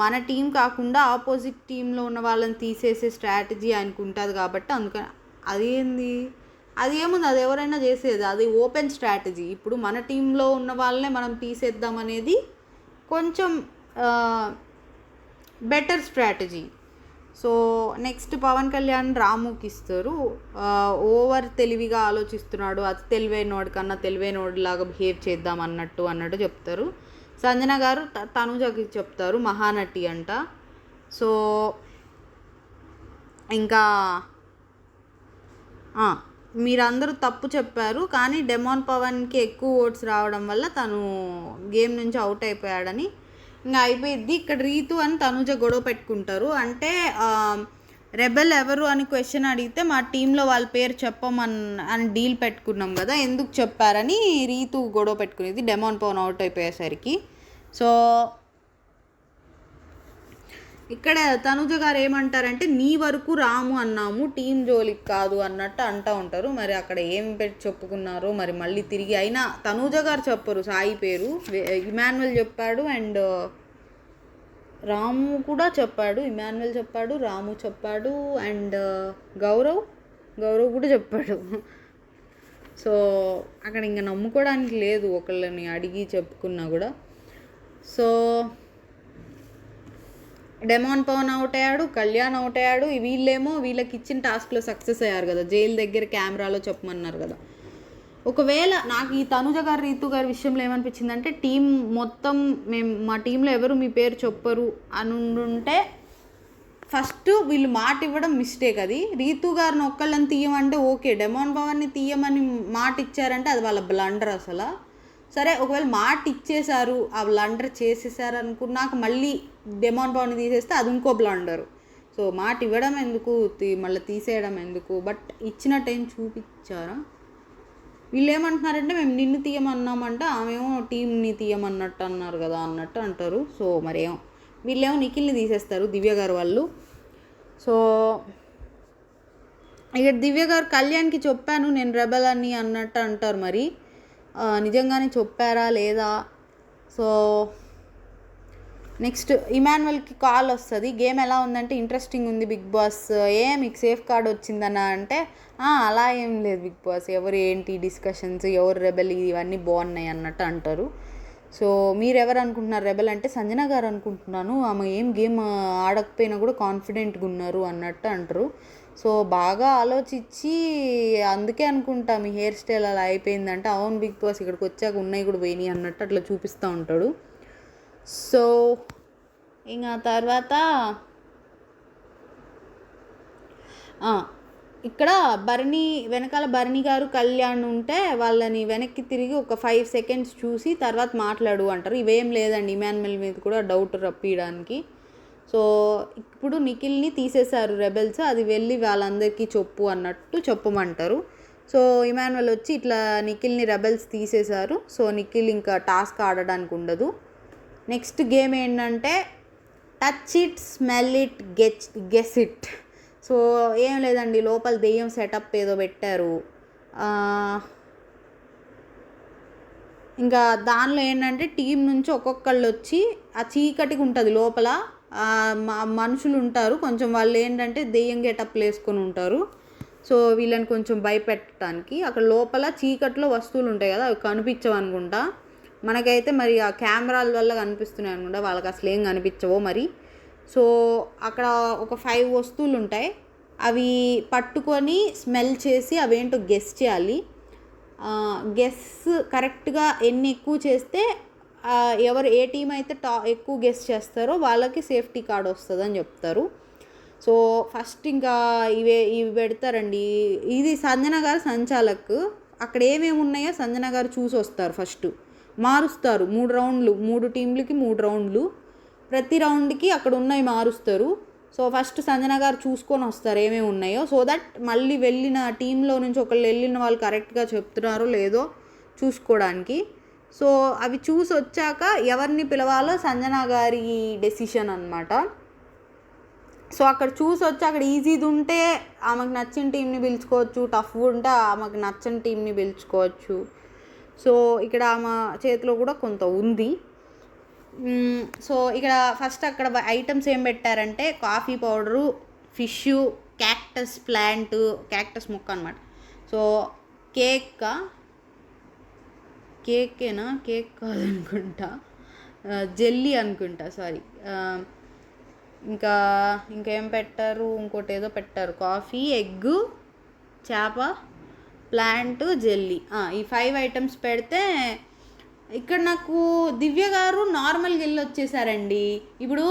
మన టీం కాకుండా ఆపోజిట్ టీంలో ఉన్న వాళ్ళని తీసేసే స్ట్రాటజీ ఆయనకు ఉంటుంది కాబట్టి అందుకని అది ఏముంది, అది ఎవరైనా చేసేది, అది ఓపెన్ స్ట్రాటజీ. ఇప్పుడు మన టీంలో ఉన్న వాళ్ళనే మనం తీసేద్దాం అనేది కొంచెం better strategy. So next Pavan Kalyan రాముకి ఇస్తారు, ఓవర్ తెలివిగా ఆలోచిస్తున్నాడు, అది తెలివైనోడి కన్నా తెలివైనోడిలాగా బిహేవ్ చేద్దాం అన్నట్టు చెప్తారు. సంజన గారు తనుజకి చెప్తారు, మహానటి అంట. సో ఇంకా మీరందరూ తప్పు చెప్పారు, కానీ డెమాన్ పవన్కి ఎక్కువ ఓట్స్ రావడం వల్ల తను గేమ్ నుంచి అవుట్ అయిపోయాడని ఇంకా అయిపోయిద్ది. ఇక్కడ రీతు అని తనుజ గొడవ పెట్టుకుంటారు, అంటే రెబెల్ ఎవరు అని క్వశ్చన్ అడిగితే మా టీంలో వాళ్ళ పేరు చెప్పమని డీల్ పెట్టుకున్నాం కదా, ఎందుకు చెప్పారని రీతు గొడవ పెట్టుకునేది డెమాన్ పవన్ అవుట్ అయిపోయేసరికి. సో ఇక్కడ తనుజ గారు ఏమంటారంటే నీ వరకు రాము అన్నాము, టీం జోలికి కాదు అన్నట్టు అంటూ ఉంటారు. మరి అక్కడ ఏం పెట్టి చెప్పుకున్నారో మరి మళ్ళీ తిరిగి అయినా తనుజ గారు చెప్పరు సాయి పేరు, ఇమాన్యుయల్ చెప్పాడు అండ్ రాము కూడా చెప్పాడు, ఇమాన్యుయల్ చెప్పాడు, రాము చెప్పాడు అండ్ గౌరవ్ కూడా చెప్పాడు. సో అక్కడ ఇంకా నమ్ముకోవడానికి లేదు ఒకళ్ళని అడిగి చెప్పుకున్నా కూడా. సో డెమాన్ పవన్ అవుట్ అయ్యాడు, కళ్యాణ్ అవుట్ అయ్యాడు. వీళ్ళేమో వీళ్ళకి ఇచ్చిన టాస్క్లో సక్సెస్ అయ్యారు కదా, జైలు దగ్గర కెమెరాలో చెప్పమన్నారు కదా. ఒకవేళ నాకు ఈ తనుజ గారు రీతు గారి విషయంలో ఏమనిపించిందంటే టీం మొత్తం మా టీంలో ఎవరు మీ పేరు చెప్పరు అని ఉంటే ఫస్ట్ వీళ్ళు మాట ఇవ్వడం మిస్టేక్. అది రీతు గారిని ఒక్కళ్ళని తీయమంటే ఓకే, డెమాన్ పవన్ని తీయమని మాట ఇచ్చారంటే అది వాళ్ళ బ్లండర్ అసలు. సరే ఒకవేళ మాట ఇచ్చేశారు, ఆ బ్లండర్ చేసేసారు అనుకున్నాక మళ్ళీ డెమాన్ పవన్ని తీసేస్తే అది ఇంకో బ్లండరు. సో మాట ఇవ్వడం ఎందుకు, మళ్ళీ తీసేయడం ఎందుకు, బట్ ఇచ్చిన టైం చూపించారా. వీళ్ళు ఏమంటున్నారంటే మేము నిన్ను తీయమన్నామంటే ఆమెమో టీంని తీయమన్నట్టు అన్నారు కదా అన్నట్టు అంటారు. సో మరేమో వీళ్ళేమో నిఖిల్ని తీసేస్తారు దివ్య గారు వాళ్ళు. సో ఇక దివ్య గారు కళ్యాణ్కి చెప్పాను నేను రెబెల్ అని అన్నట్టు అంటారు. మరి నిజంగానే చెప్పారా లేదా. సో నెక్స్ట్ ఇమాన్యుయల్కి కాల్ వస్తుంది, గేమ్ ఎలా ఉందంటే ఇంట్రెస్టింగ్ ఉంది బిగ్ బాస్, మీకు సేఫ్ కార్డ్ వచ్చిందన్న అంటే అలా ఏం లేదు బిగ్ బాస్, ఎవరు ఏంటి డిస్కషన్స్, ఎవరు రెబెల్ ఇవన్నీ బాగున్నాయి అన్నట్టు అంటారు. సో మీరెవరు అనుకుంటున్నారు రెబెల్ అంటే సంజన గారు అనుకుంటున్నాను, ఆమె ఏం గేమ్ ఆడకపోయినా కూడా కాన్ఫిడెంట్గా ఉన్నారు అన్నట్టు అంటారు. సో బాగా ఆలోచించి అందుకే అనుకుంటా మీ హెయిర్ స్టైల్ అలా అయిపోయిందంటే అవును బిగ్ బాస్ ఇక్కడికి వచ్చాక ఉన్నాయి కూడా పోయినాయి అన్నట్టు అట్లా చూపిస్తూ ఉంటాడు. సో ఇంకా తర్వాత ఇక్కడ వెనకాల భరణి గారు కళ్యాణ్ ఉంటే వాళ్ళని వెనక్కి తిరిగి ఒక 5 seconds చూసి తర్వాత మాట్లాడు అంటారు. ఇవేం లేదండి ఇమాన్యుయల్ మీద కూడా డౌట్ రప్పియడానికి. సో ఇప్పుడు నిఖిల్ని తీసేశారు రెబెల్స్, అది వెళ్ళి వాళ్ళందరికీ చెప్పు అన్నట్టు చెప్పమంటారు. సో ఇమాన్యుయల్ వచ్చి ఇట్లా నిఖిల్ని రెబెల్స్ తీసేశారు, సో నిఖిల్ ఇంకా టాస్క్ ఆడడానికి ఉండదు. నెక్స్ట్ గేమ్ ఏంటంటే touch it, smell it, guess it. So ఏం లేదండి, లోపల దెయ్యం సెటప్ ఏదో పెట్టారు. ఇంకా దానిలో ఏంటంటే టీం నుంచి ఒక్కొక్కళ్ళు వచ్చి ఆ చీకటికి ఉంటుంది లోపల మనుషులు ఉంటారు కొంచెం, వాళ్ళు ఏంటంటే దెయ్యం గెటప్లు వేసుకొని ఉంటారు. సో వీళ్ళని కొంచెం భయపెట్టడానికి అక్కడ లోపల చీకట్లో వస్తువులు ఉంటాయి కదా, అవి కనిపించవు అనుకుంటా మనకైతే. మరి ఆ కెమెరాల వల్ల కనిపిస్తున్నాయి అనుకుంటా, వాళ్ళకి అసలు ఏం కనిపించవో మరి. సో అక్కడ ఒక 5 వస్తువులు ఉంటాయి, అవి పట్టుకొని స్మెల్ చేసి అవేంటో గెస్ చేయాలి. గెస్ కరెక్ట్గా ఎన్ని ఎక్కువ చేస్తే ఎవరు ఏ టీం అయితే ఎక్కువ గెస్ చేస్తారో వాళ్ళకి సేఫ్టీ కార్డ్ వస్తుంది అని చెప్తారు. సో ఫస్ట్ ఇంకా ఇవి పెడతారండి. ఇది సంజన గారు సంచాలక్, అక్కడ ఏమేమి ఉన్నాయో సంజన గారు చూసి వస్తారు. ఫస్ట్ మారుస్తారు 3 రౌండ్లు, 3 టీంలకి 3 రౌండ్లు, ప్రతి రౌండ్కి అక్కడ ఉన్నాయి మారుస్తారు. సో ఫస్ట్ సంజన గారు చూసుకొని వస్తారు ఏమేమి ఉన్నాయో, సో దట్ మళ్ళీ వెళ్ళిన టీంలో నుంచి ఒకళ్ళు వెళ్ళిన వాళ్ళు కరెక్ట్గా చెప్తున్నారో లేదో చూసుకోవడానికి. సో అవి చూసి వచ్చాక ఎవరిని పిలవాలో సంజన గారి డెసిషన్ అనమాట. సో అక్కడ చూసి వచ్చి అక్కడ ఈజీది ఉంటే ఆమెకు నచ్చిన టీంని పిలుచుకోవచ్చు, టఫ్ ఉంటే ఆమెకు నచ్చని టీంని పిలుచుకోవచ్చు. సో ఇక్కడ ఆమె చేతిలో కూడా కొంత ఉంది. సో ఇక్కడ ఫస్ట్ అక్కడ ఐటమ్స్ ఏం పెట్టారంటే coffee powder, fish, cactus plant, cactus మొక్క అనమాట. సో కేకేనా, కేక్ కాదనుకుంటా, జెల్లీ అనుకుంటా, సారీ. ఇంకేం పెట్టారు, ఇంకోటి ఏదో పెట్టారు, కాఫీ, ఎగ్, చేప, ప్లాంట్, జెల్లీ, ఈ 5 ఐటమ్స్ పెడితే ఇక్కడ నాకు దివ్య గారు నార్మల్గా వెళ్ళి వచ్చేసారండి. ఇప్పుడు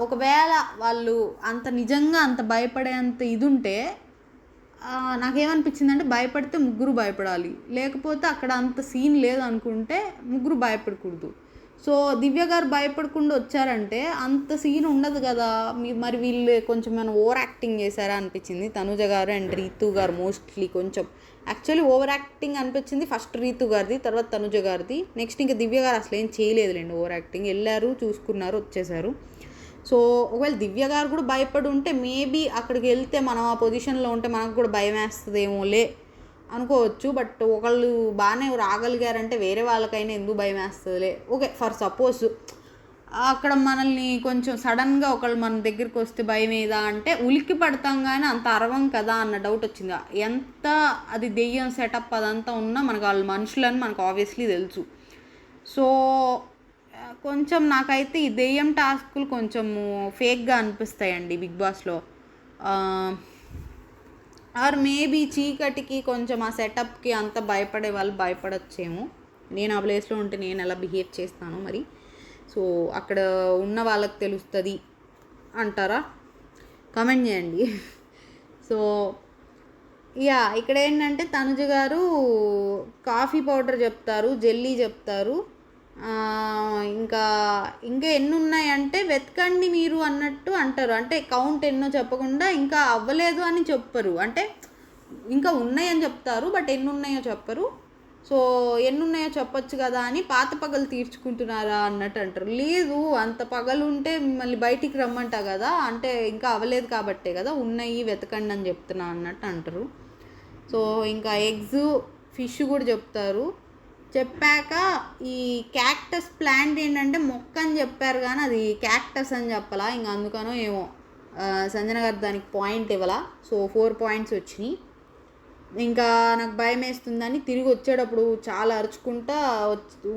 ఒకవేళ వాళ్ళు అంత నిజంగా అంత భయపడేంత ఇది ఉంటే నాకేమనిపించిందంటే భయపడితే ముగ్గురు భయపడాలి, లేకపోతే అక్కడ అంత సీన్ లేదు అనుకుంటే ముగ్గురు భయపడకూడదు. సో దివ్య గారు భయపడకుండా వచ్చారంటే అంత సీన్ ఉండదు కదా. మరి వీళ్ళు కొంచెం మనం ఓవర్ యాక్టింగ్ చేశారా అనిపించింది. తనుజ గారు అండ్ రీతు గారు మోస్ట్లీ కొంచెం యాక్చువల్లీ ఓవర్ యాక్టింగ్ అనిపించింది ఫస్ట్ రీతు గారిది, తర్వాత తనుజ గారిది. నెక్స్ట్ ఇంకా దివ్య గారు అసలు ఏం చేయలేదులేండి ఓవర్ యాక్టింగ్. వెళ్ళారు, చూసుకున్నారు, వచ్చేసారు. సో ఒకవేళ దివ్య గారు కూడా భయపడి ఉంటే మేబీ అక్కడికి వెళ్తే మనం ఆ పొజిషన్లో ఉంటే మనకు కూడా భయం వేస్తుందేమోలే అనుకోవచ్చు. బట్ ఒకళ్ళు బాగానే రాగలిగారంటే వేరే వాళ్ళకైనా ఎందుకు భయం వేస్తుందిలే. ఓకే, ఫర్ సపోజ్ అక్కడ మనల్ని కొంచెం సడన్గా ఒకళ్ళు మన దగ్గరికి వస్తే భయం ఏదా అంటే ఉలిక్కి పడతాం, కానీ అంత అరవం కదా అన్న డౌట్ వచ్చింది. ఎంత అది దెయ్యం సెటప్ అదంతా ఉన్నా మనకు వాళ్ళు మనుషులని మనకు ఆబ్వియస్లీ తెలుసు. సో కొంచెం నాకైతే ఈ దెయ్యం టాస్కులు కొంచెము ఫేక్గా అనిపిస్తాయండి బిగ్ బాస్లో. ఆర్ మేబీ చీకటికి కొంచెం ఆ సెటప్కి అంత భయపడే వాళ్ళు భయపడచ్చేమో. నేను ఆ ప్లేస్లో ఉంటే నేను ఎలా బిహేవ్ చేస్తాను మరి. సో అక్కడ ఉన్న వాళ్ళకి తెలుస్తుంది అంటారా? కమెంట్ చేయండి. సో ఇక్కడ ఏంటంటే తనుజ గారు కాఫీ పౌడర్ చెప్తారు, జెల్లీ చెప్తారు, ఇంకా ఎన్ని ఉన్నాయంటే వెతకండి మీరు అన్నట్టు అంటారు. అంటే కౌంట్ ఎన్నో చెప్పకుండా ఇంకా అవ్వలేదు అని చెప్పరు, అంటే ఇంకా ఉన్నాయని చెప్తారు బట్ ఎన్ని ఉన్నాయో చెప్పరు. సో ఎన్ని ఉన్నాయో చెప్పొచ్చు కదా అని పాత పగలు తీర్చుకుంటున్నారా అన్నట్టు అంటారు. లేదు, అంత పగలు ఉంటే మళ్ళీ బయటికి రమ్మంటా కదా, అంటే ఇంకా అవ్వలేదు కాబట్టే కదా ఉన్నాయి వెతకండి అని చెప్తున్నా అన్నట్టు అంటారు. సో ఇంకా ఎగ్స్, ఫిష్ కూడా చెప్తారు. చెప్పాక ఈ క్యాక్టస్ ప్లాంట్ ఏంటంటే మొక్క అని చెప్పారు కానీ అది క్యాక్టస్ అని చెప్పాలా, ఇంకా అందుకనో ఏమో సంజన గారు దానికి పాయింట్ ఇవ్వాలా. సో 4 పాయింట్స్ వచ్చినాయి. ఇంకా నాకు భయం వేస్తుందని తిరిగి వచ్చేటప్పుడు చాలా అరుచుకుంటా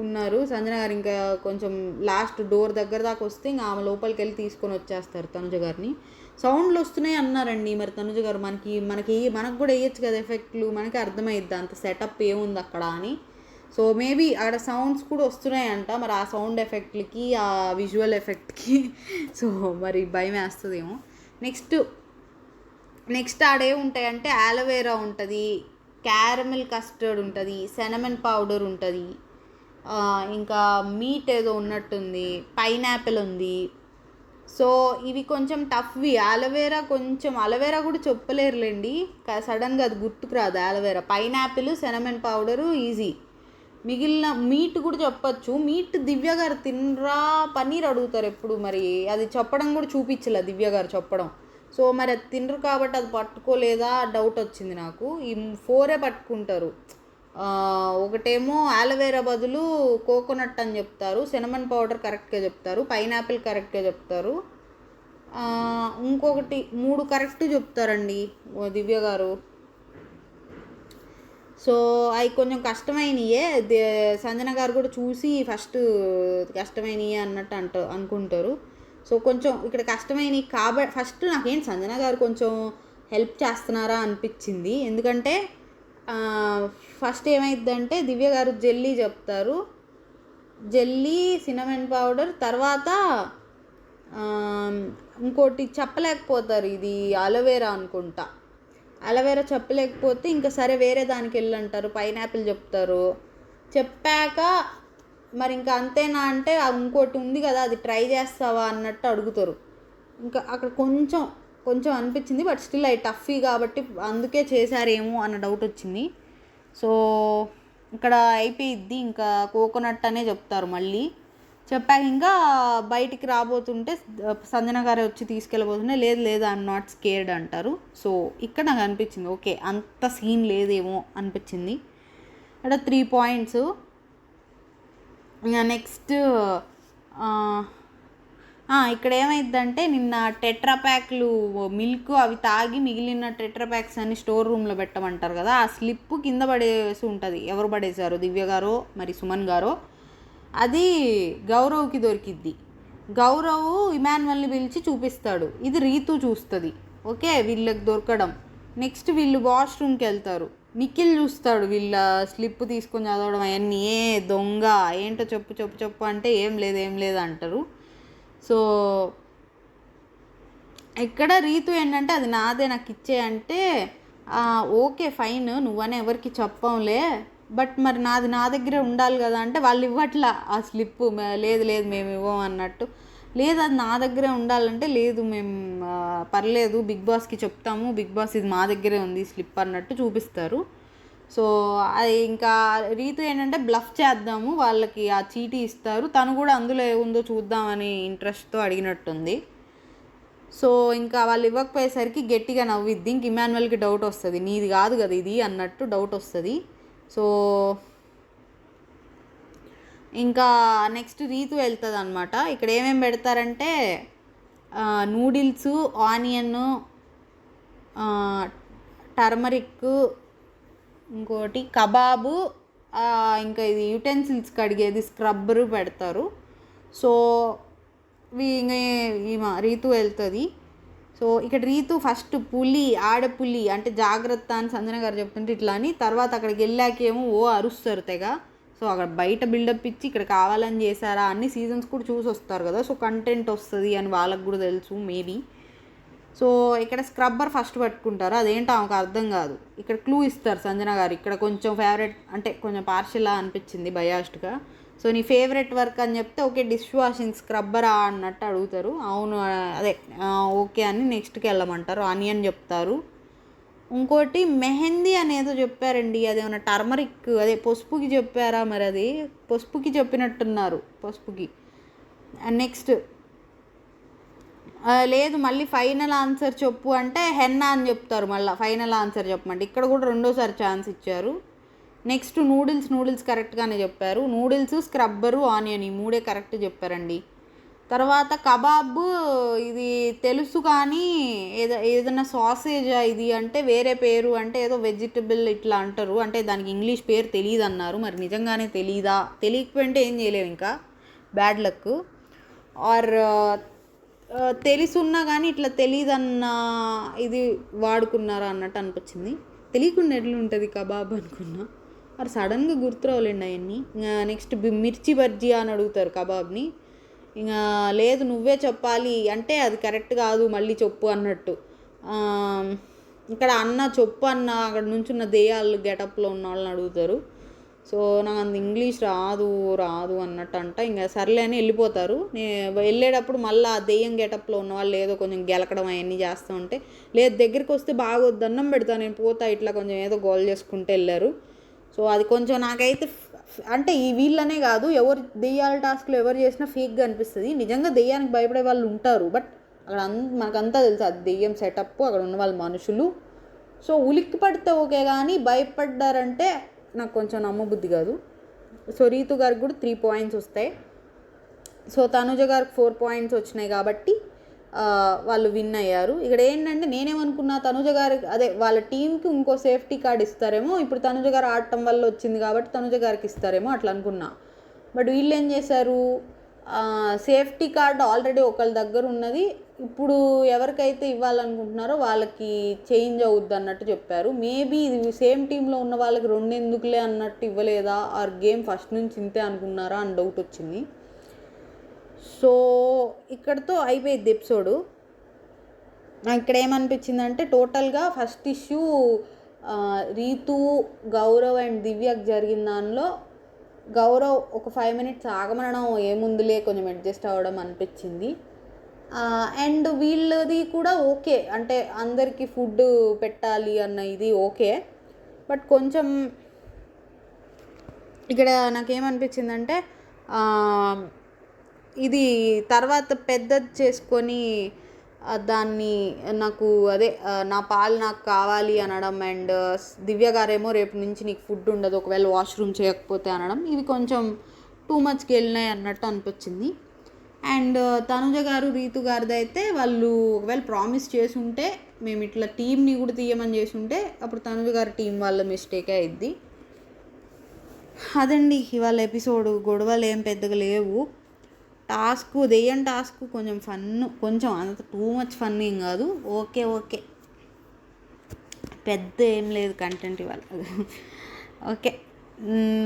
ఉన్నారు సంజన గారు. ఇంకా కొంచెం లాస్ట్ డోర్ దగ్గర దాకా వస్తే ఇంకా ఆమె లోపలికి వెళ్ళి తీసుకొని వచ్చేస్తారు తనుజ గారిని. సౌండ్లు వస్తున్నాయి అన్నారండి మరి తనుజ గారు. మనకు కూడా వేయచ్చు కదా ఎఫెక్ట్లు, మనకి అర్థమైద్ది అంత సెటప్ ఏముంది అక్కడ అని. సో మేబీ అక్కడ సౌండ్స్ కూడా వస్తున్నాయంట, మరి ఆ సౌండ్ ఎఫెక్ట్లకి ఆ విజువల్ ఎఫెక్ట్కి సో మరి భయం వేస్తుందేమో. నెక్స్ట్ ఆడే ఉంటాయంటే ఆలోవేరా ఉంటుంది, క్యారమిల్ కస్టర్డ్ ఉంటుంది, సెనమన్ పౌడర్ ఉంటుంది, ఇంకా మీట్ ఏదో ఉన్నట్టుంది, పైనాపిల్ ఉంది. సో ఇవి కొంచెం టఫ్వి. అలోవేరా కూడా చెప్పలేరులేండి, సడన్గా అది గుర్తుకు రాదు aloe vera. Pineapple, cinnamon powder easy. మిగిలిన మీట్ కూడా చెప్పచ్చు. మీట్ దివ్య గారు తినరా, పన్నీర్ అడుగుతారు ఎప్పుడు, మరి అది చెప్పడం కూడా చూపించలే దివ్య గారు చెప్పడం. సో మరి అది తినరు కాబట్టి అది పట్టుకోలేదా డౌట్ వచ్చింది నాకు. ఈ 4 పట్టుకుంటారు. ఒకటేమో ఆలోవేరా బదులు కోకోనట్ అని చెప్తారు, సినమన్ పౌడర్ కరెక్ట్గా చెప్తారు, పైనాపిల్ కరెక్ట్గా చెప్తారు, ఇంకొకటి 3 కరెక్ట్ చెప్తారండి దివ్య గారు. సో అవి కొంచెం కష్టమైనయే. సంజన గారు కూడా చూసి ఫస్ట్ కష్టమైనయే అన్నట్టు అనుకుంటారు. సో కొంచెం ఇక్కడ కష్టమైనవి కాబట్టి ఫస్ట్ నాకేంటి సంజన గారు కొంచెం హెల్ప్ చేస్తున్నారా అనిపించింది. ఎందుకంటే ఫస్ట్ ఏమైందంటే దివ్య గారు జెల్లీ చెప్తారు, జెల్లీ, సినమన్ పౌడర్, తర్వాత ఇంకోటి చెప్పలేకపోతారు, ఇది అలోవేరా అనుకుంటా. అలోవేరా చెప్పలేకపోతే ఇంకా సరే వేరే దానికి వెళ్ళంటారు, పైనాపిల్ చెప్తారు. చెప్పాక మరి ఇంకా అంతేనా అంటే ఇంకోటి ఉంది కదా అది ట్రై చేస్తావా అన్నట్టు అడుగుతారు. ఇంకా అక్కడ కొంచెం అనిపించింది, బట్ స్టిల్ అవి టఫీ కాబట్టి అందుకే చేశారేమో అన్న డౌట్ వచ్చింది. సో ఇక్కడ అయిపోయిద్ది, ఇంకా కోకోనట్ అనే చెప్తారు. మళ్ళీ చెప్పాక ఇంకా బయటికి రాబోతుంటే సంజన గారే వచ్చి తీసుకెళ్ళబోతుంటే లేదు ఐఎమ్ నాట్ స్కేర్డ్ అంటారు. సో ఇక్కడ నాకు అనిపించింది ఓకే అంత సీన్ లేదేమో అనిపించింది. అక్కడ 3 పాయింట్స్. ఇంకా నెక్స్ట్ ఇక్కడ ఏమైందంటే నిన్న టెట్రాప్యాక్లు మిల్క్ అవి తాగి మిగిలిన టెట్రాప్యాక్స్ అన్ని స్టోర్ రూమ్లో పెట్టమంటారు కదా, ఆ స్లిప్ కింద పడేసి ఉంటుంది. ఎవరు పడేశారో, దివ్య గారో మరి సుమన్ గారో, అది గౌరవ్కి దొరికిద్ది. గౌరవ్ ఇమాన్యువల్ని పిలిచి చూపిస్తాడు, ఇది రీతు చూస్తుంది. ఓకే వీళ్ళకి దొరకడం. నెక్స్ట్ వీళ్ళు వాష్రూమ్కి వెళ్తారు, నిఖిల్ చూస్తాడు వీళ్ళ స్లిప్ తీసుకొని చదవడం అవన్నీ. దొంగ ఏంటో చెప్పు అంటే ఏం లేదు అంటారు. సో ఇక్కడ రీతు ఏంటంటే అది నాదే నాకు ఇచ్చే అంటే ఓకే ఫైన్ నువ్వనే ఎవరికి చెప్పంలే, బట్ మరి నాది నా దగ్గరే ఉండాలి కదా అంటే వాళ్ళు ఇవ్వట్లా ఆ స్లిప్. లేదు లేదు మేము ఇవ్వం అన్నట్టు. లేదు అది నా దగ్గరే ఉండాలంటే లేదు మేము పర్లేదు బిగ్ బాస్కి చెప్తాము, బిగ్ బాస్ ఇది మా దగ్గరే ఉంది స్లిప్ అన్నట్టు చూపిస్తారు. సో అది ఇంకా రీతు ఏంటంటే బ్లఫ్ చేద్దాము, వాళ్ళకి ఆ చీటీ ఇస్తారు, తను కూడా అందులో ఏముందో చూద్దామని ఇంట్రెస్ట్తో అడిగినట్టుంది. సో ఇంకా వాళ్ళు ఇవ్వకపోయేసరికి గట్టిగా నవ్విద్ది. ఇంక ఇమాన్యువల్కి డౌట్ వస్తుంది, నీది కాదు కదా ఇది అన్నట్టు డౌట్ వస్తుంది. సో ఇంకా నెక్స్ట్ రీతు వెళ్తుంది అనమాట. ఇక్కడ ఏమేమి పెడతారంటే నూడిల్స్, ఆనియన్, టర్మరిక్, ఇంకోటి కబాబు, ఇంకా ఇది యుటెన్సిల్స్ కడిగేది స్క్రబ్బరు పెడతారు. సో రీతు వెళ్తుంది. సో ఇక్కడ రీతు ఫస్ట్ పులి, ఆడపులి అంటే జాగ్రత్త అని సంజన గారు చెప్తుంటే ఇట్లా అని, తర్వాత అక్కడికి వెళ్ళాకేమో అరుస్తారు తెగ. సో అక్కడ బయట బిల్డప్ ఇచ్చి ఇక్కడ కావాలని చేశారా అన్ని సీజన్స్ కూడా చూసి వస్తారు కదా, సో కంటెంట్ వస్తుంది అని వాళ్ళకు కూడా తెలుసు మేబీ. సో ఇక్కడ స్క్రబ్బర్ ఫస్ట్ పట్టుకుంటారు, అదేంటో ఆమెకు అర్థం కాదు. ఇక్కడ క్లూ ఇస్తారు సంజన గారు, ఇక్కడ కొంచెం ఫేవరెట్ అంటే కొంచెం పార్షియలా అనిపించింది బయాస్డ్గా. సో నీ ఫేవరెట్ వర్క్ అని చెప్తే ఓకే డిష్ వాషింగ్ స్క్రబ్బరా అన్నట్టు అడుగుతారు. అవును అదే ఓకే అని నెక్స్ట్కి వెళ్ళమంటారు. ఆనియన్ చెప్తారు. ఇంకోటి మెహందీ అనేదో చెప్పారండి, అదేమన్నా టర్మరిక్ అదే పసుపుకి చెప్పారా మరి, అది పసుపుకి చెప్పినట్టున్నారు, పసుపుకి. నెక్స్ట్ లేదు మళ్ళీ ఫైనల్ ఆన్సర్ చెప్పు అంటే హెన్నా అని చెప్తారు. మళ్ళీ ఫైనల్ ఆన్సర్ చెప్పమంటే ఇక్కడ కూడా రెండోసారి ఛాన్స్ ఇచ్చారు. నెక్స్ట్ నూడిల్స్ కరెక్ట్గానే చెప్పారు. నూడిల్స్, స్క్రబ్బరు, ఆనియన్ ఈ మూడే కరెక్ట్ చెప్పారండి. తర్వాత కబాబ్ ఇది తెలుసు కానీ ఏదైనా సాసేజా ఇది అంటే వేరే పేరు, అంటే ఏదో వెజిటబుల్ ఇట్లా అంటారు, అంటే దానికి ఇంగ్లీష్ పేరు తెలియదు అన్నారు. మరి నిజంగానే తెలీదా? తెలియకపోయింటే ఏం చేయలేము, ఇంకా బ్యాడ్ లక్. ఆర్ తెలుసున్నా కానీ ఇట్లా తెలియదన్న ఇది వాడుకున్నారా అన్నట్టు అనిపించింది. తెలియకుండా ఎట్లా ఉంటుంది కబాబ్ అనుకున్నా, మరి సడన్గా గుర్తురావాలండి అవన్నీ. నెక్స్ట్ మిర్చి బజ్జీ అని అడుగుతారు కబాబ్ని. ఇంకా లేదు నువ్వే చెప్పాలి అంటే అది కరెక్ట్ కాదు మళ్ళీ చెప్పు అన్నట్టు. ఇక్కడ అన్న చెప్పు అన్న అక్కడ నుంచున్న దెయ్యాలు గెటప్లో ఉన్న వాళ్ళని అడుగుతారు. సో నాకు అంత ఇంగ్లీష్ రాదు అన్నట్టు అంట. ఇంకా సర్లే అని వెళ్ళిపోతారు. నేను వెళ్ళేటప్పుడు మళ్ళీ ఆ దెయ్యం గెటప్లో ఉన్న వాళ్ళు ఏదో కొంచెం గెలకడం అవన్నీ చేస్తూ ఉంటే, లేదు దగ్గరికి వస్తే బాగా దండం పెడతా నేను పోతా ఇట్లా కొంచెం ఏదో గోల్ చేసుకుంటూ వెళ్ళారు. సో అది కొంచెం నాకైతే అంటే ఈ వీళ్ళనే కాదు ఎవరు దెయ్యాల టాస్క్లో ఎవరు చేసినా ఫేక్గా అనిపిస్తుంది. నిజంగా దెయ్యానికి భయపడే వాళ్ళు ఉంటారు, బట్ అక్కడ మనకంతా తెలుసు అది దెయ్యం సెటప్, అక్కడ ఉన్న వాళ్ళు మనుషులు. సో ఉలిక్కి పడితే ఓకే కానీ భయపడ్డారంటే నాకు కొంచెం నమ్మబుద్ధి కాదు. సో రీతు గారికి కూడా 3 points వస్తాయి. సో తనుజ గారికి 4 points వచ్చినాయి కాబట్టి వాళ్ళు విన్ అయ్యారు. ఇక్కడ ఏంటంటే నేనేమనుకున్నా తనుజ గారికి అదే వాళ్ళ టీంకి ఇంకో సేఫ్టీ కార్డ్ ఇస్తారేమో, ఇప్పుడు తనుజ గారు ఆడటం వల్ల వచ్చింది కాబట్టి తనుజ గారికి ఇస్తారేమో అట్లా అనుకున్నా. బట్ వీళ్ళు ఏం చేశారు, సేఫ్టీ కార్డ్ ఆల్రెడీ ఒకళ్ళ దగ్గర ఉన్నది, ఇప్పుడు ఎవరికైతే ఇవ్వాలనుకుంటున్నారో వాళ్ళకి చేంజ్ అవుద్ది అన్నట్టు చెప్పారు. మేబీ ఇది సేమ్ టీంలో ఉన్న వాళ్ళకి 2 ఎందుకులే అన్నట్టు ఇవ్వలేదా, ఆర్ గేమ్ ఫస్ట్ నుంచి ఇంతే అనుకున్నారా అని డౌట్ వచ్చింది. సో ఇక్కడతో అయిపోయింది ఎపిసోడు. ఇక్కడ ఏమనిపించిందంటే టోటల్గా first issue Ritu, Gaurav and దివ్యకు జరిగిన దానిలో గౌరవ్ ఒక 5 minutes ఆగమనడం ఏముందులే కొంచెం అడ్జస్ట్ అవ్వడం అనిపించింది. అండ్ వీళ్ళది కూడా ఓకే, అంటే అందరికీ ఫుడ్ పెట్టాలి అన్న ఇది ఓకే. బట్ కొంచెం ఇక్కడ నాకేమనిపించిందంటే ఇది తర్వాత పెద్దది చేసుకొని దాన్ని నాకు అదే నా పాలు నాకు కావాలి అనడం, అండ్ దివ్య గారేమో రేపు నుంచి నీకు ఫుడ్ ఉండదు ఒకవేళ వాష్రూమ్ చేయకపోతే అనడం, ఇవి కొంచెం టూ మచ్కి వెళ్ళినాయి అన్నట్టు అనిపించింది. అండ్ తనుజ గారు రీతు గారిది అయితే వాళ్ళు ఒకవేళ ప్రామిస్ చేసి ఉంటే మేము ఇట్లా టీంని కూడా తీయమని చేసి ఉంటే అప్పుడు తనుజ గారి టీం వాళ్ళ మిస్టేకే అయింది. అదండి ఇవాళ ఎపిసోడ్. గొడవలు ఏం పెద్దగా లేవు. టాస్క్ దెయ్యం టాస్క్ కొంచెం ఫన్, కొంచెం అంత టూ మచ్ ఫన్ ఏం కాదు, ఓకే ఓకే పెద్ద ఏం లేదు కంటెంట్ ఇవాళ. ఓకే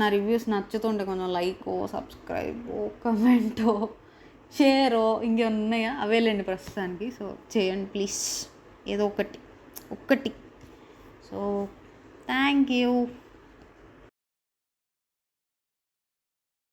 నా రివ్యూస్ నచ్చుతుంటే కొంచెం లైకో, సబ్స్క్రైబో, కమెంటో, షేరో ఇంకేమైనా ఉన్నాయా అవేలేండి ప్రస్తుతానికి. సో చేయండి ప్లీజ్, ఏదో ఒకటి. So thank you.